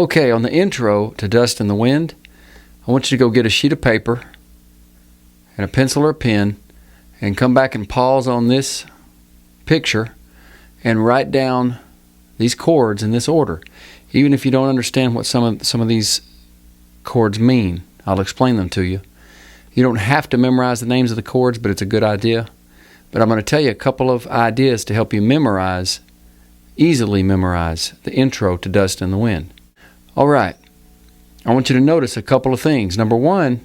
Okay, on the intro to Dust in the Wind, I want you to go get a sheet of paper and a pencil or a pen and come back and pause on this picture and write down these chords in this order. Even if you don't understand what some of these chords mean, I'll explain them to you. You don't have to memorize the names of the chords, but it's a good idea. But I'm going to tell you a couple of ideas to help you easily memorize the intro to Dust in the Wind. All right, I want you to notice a couple of things. Number one,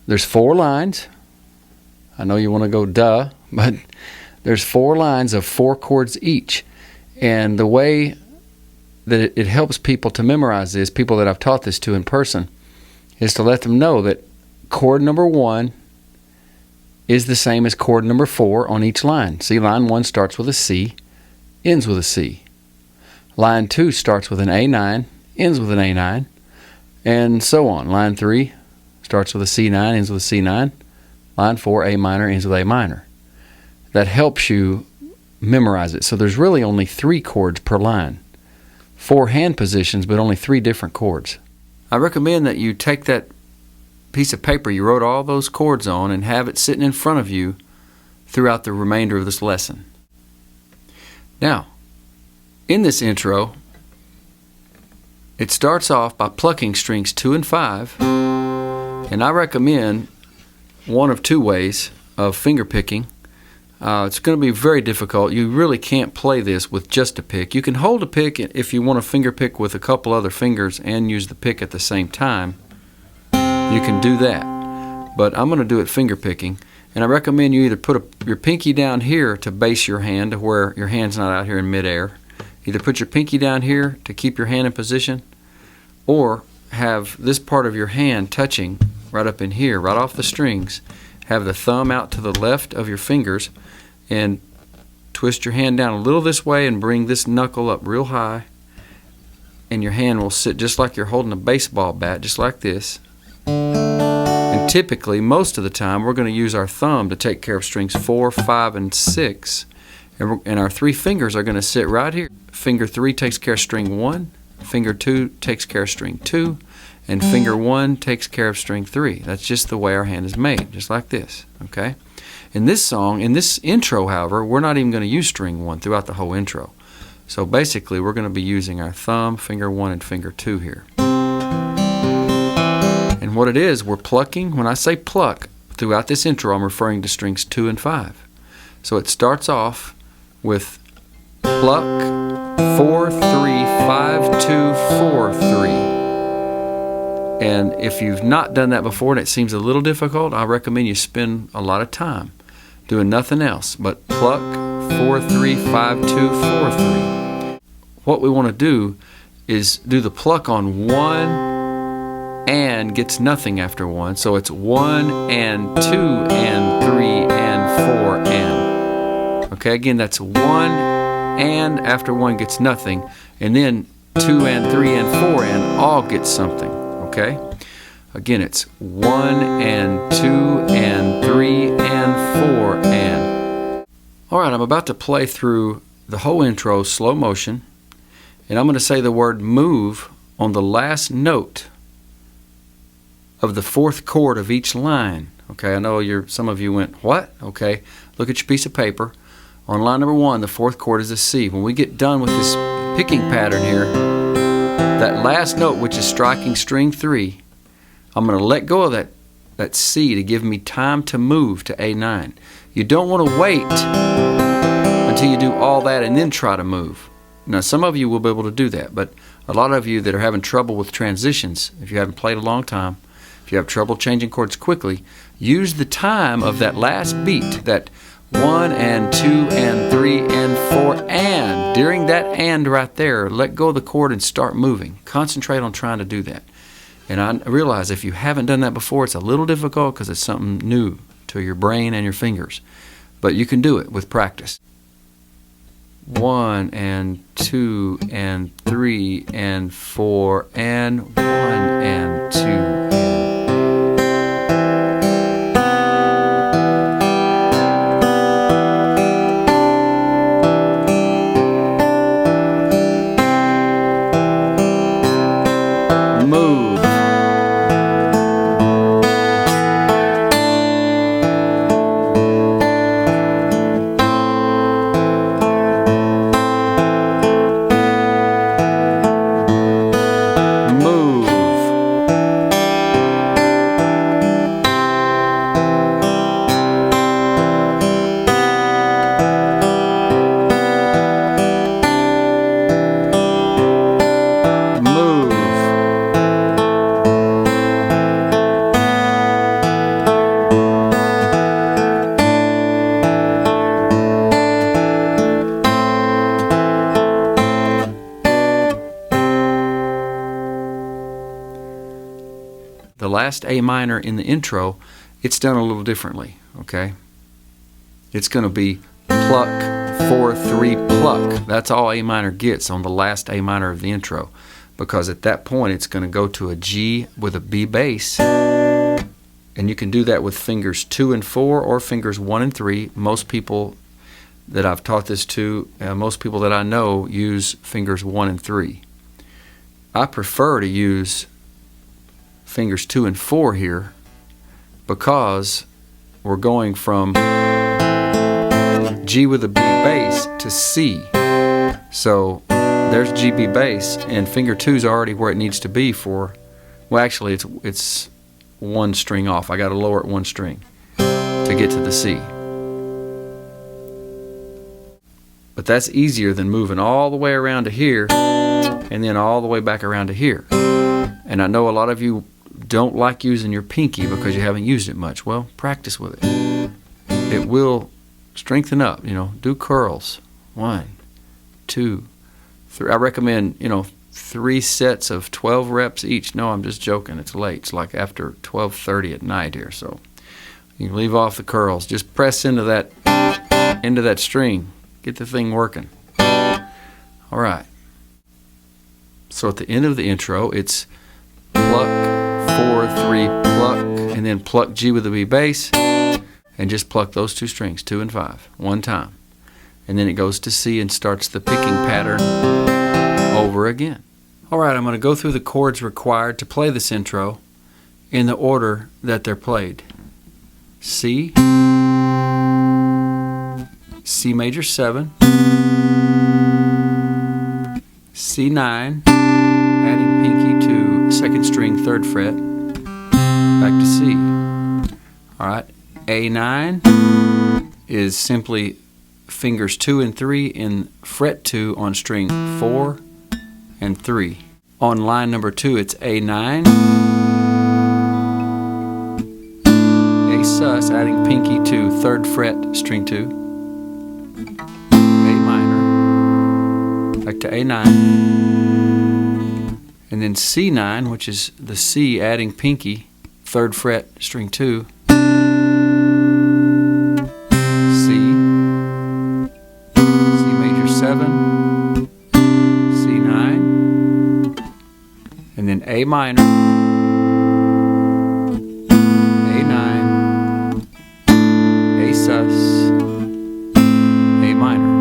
there's 4 lines. I know you want to go duh, but there's 4 lines of 4 chords each. And the way that it helps people to memorize this, people that I've taught this to in person, is to let them know that chord number 1 is the same as chord number 4 on each line. See, line 1 starts with a C, ends with a C. Line 2 starts with an A9, ends with an A9, and so on. Line 3 starts with a C9, ends with a C9. Line 4, A minor, ends with A minor. That helps you memorize it. So there's really only 3 chords per line. 4 hand positions, but only 3 different chords. I recommend that you take that piece of paper you wrote all those chords on and have it sitting in front of you throughout the remainder of this lesson. Now, in this intro, it starts off by plucking strings 2 and 5, and I recommend one of 2 ways of finger picking. It's going to be very difficult. You really can't play this with just a pick. You can hold a pick if you want to finger pick with a couple other fingers and use the pick at the same time. You can do that, but I'm going to do it finger picking, and I recommend you either put your pinky down here to base your hand to where your hand's not out here in midair. Either put your pinky down here to keep your hand in position, or have this part of your hand touching right up in here, right off the strings. Have the thumb out to the left of your fingers and twist your hand down a little this way and bring this knuckle up real high, and your hand will sit just like you're holding a baseball bat, just like this. And typically, most of the time, we're going to use our thumb to take care of strings 4, 5, and 6. And our 3 fingers are going to sit right here. Finger 3 takes care of string 1, finger 2 takes care of string 2, and finger 1 takes care of string 3. That's just the way our hand is made, just like this, okay? In this song, in this intro, however, we're not even going to use string 1 throughout the whole intro. So basically, we're going to be using our thumb, finger 1, and finger 2 here. And what it is, we're plucking. When I say pluck, throughout this intro, I'm referring to strings 2 and 5. So it starts off with pluck, 4, 3, 5, 2, 4, 3. And if you've not done that before and it seems a little difficult, I recommend you spend a lot of time doing nothing else but pluck, 4, 3, 5, 2, 4, 3. What we want to do is do the pluck on 1 and gets nothing after 1. So it's 1 and 2 and 3 and 4 and. Okay, again, that's 1 and after 1 gets nothing, and then 2 and 3 and 4 and all get something. Okay? Again, it's 1 and 2 and 3 and 4 and. All right, I'm about to play through the whole intro slow motion, and I'm going to say the word move on the last note of the 4th chord of each line. Okay, I know some of you went, what? Okay, look at your piece of paper. On line number 1, the 4th chord is a C. When we get done with this picking pattern here, that last note, which is striking string 3, I'm going to let go of that C to give me time to move to A9. You don't want to wait until you do all that and then try to move. Now, some of you will be able to do that, but a lot of you that are having trouble with transitions, if you haven't played a long time, if you have trouble changing chords quickly, use the time of that last beat, that 1 and 2 and 3 and 4 and. During that and right there, let go of the chord and start moving. Concentrate on trying to do that. And I realize if you haven't done that before, it's a little difficult because it's something new to your brain and your fingers. But you can do it with practice. 1 and 2 and 3 and 4 and 1 and 2 and. last A minor in the intro, it's done a little differently, okay? It's going to be pluck, 4-3 pluck. That's all A minor gets on the last A minor of the intro, because at that point it's going to go to a G with a B bass. And you can do that with fingers 2 and 4 or fingers 1 and 3. Most people that I've taught this to, most people that I know, use fingers 1 and 3. I prefer to use fingers 2 and 4 here because we're going from G with a B bass to C. So there's G, B bass, and finger 2 is already where it needs to be for, well, actually it's one string off. I got to lower it one string to get to the C. But that's easier than moving all the way around to here and then all the way back around to here. And I know a lot of you don't like using your pinky because you haven't used it much. Well, practice with it. It will strengthen up, do curls. 1, 2, 3. I recommend, 3 sets of 12 reps each. No, I'm just joking. It's late. It's like after 12:30 at night here. So you leave off the curls. Just press into that string. Get the thing working. All right. So at the end of the intro, it's pluck, 4-3 pluck, and then pluck G with the B bass, and just pluck those 2 strings, 2 and 5, one time. And then it goes to C and starts the picking pattern over again. All right, I'm going to go through the chords required to play this intro in the order that they're played. C, C major 7, C9, adding pinky to 2nd string 3rd fret, back to C. All right, A9 is simply fingers 2 and 3 in fret 2 on string 4 and 3. On line number 2, it's A9, A sus, adding pinky to 3rd fret, string 2, A minor, back to A9, and then C9, which is the C, adding pinky, 3rd fret, string 2, C, C major 7, C9, and then A minor, A9, A sus, A minor.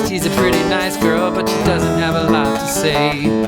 She's a pretty nice girl, but she doesn't have a lot to say.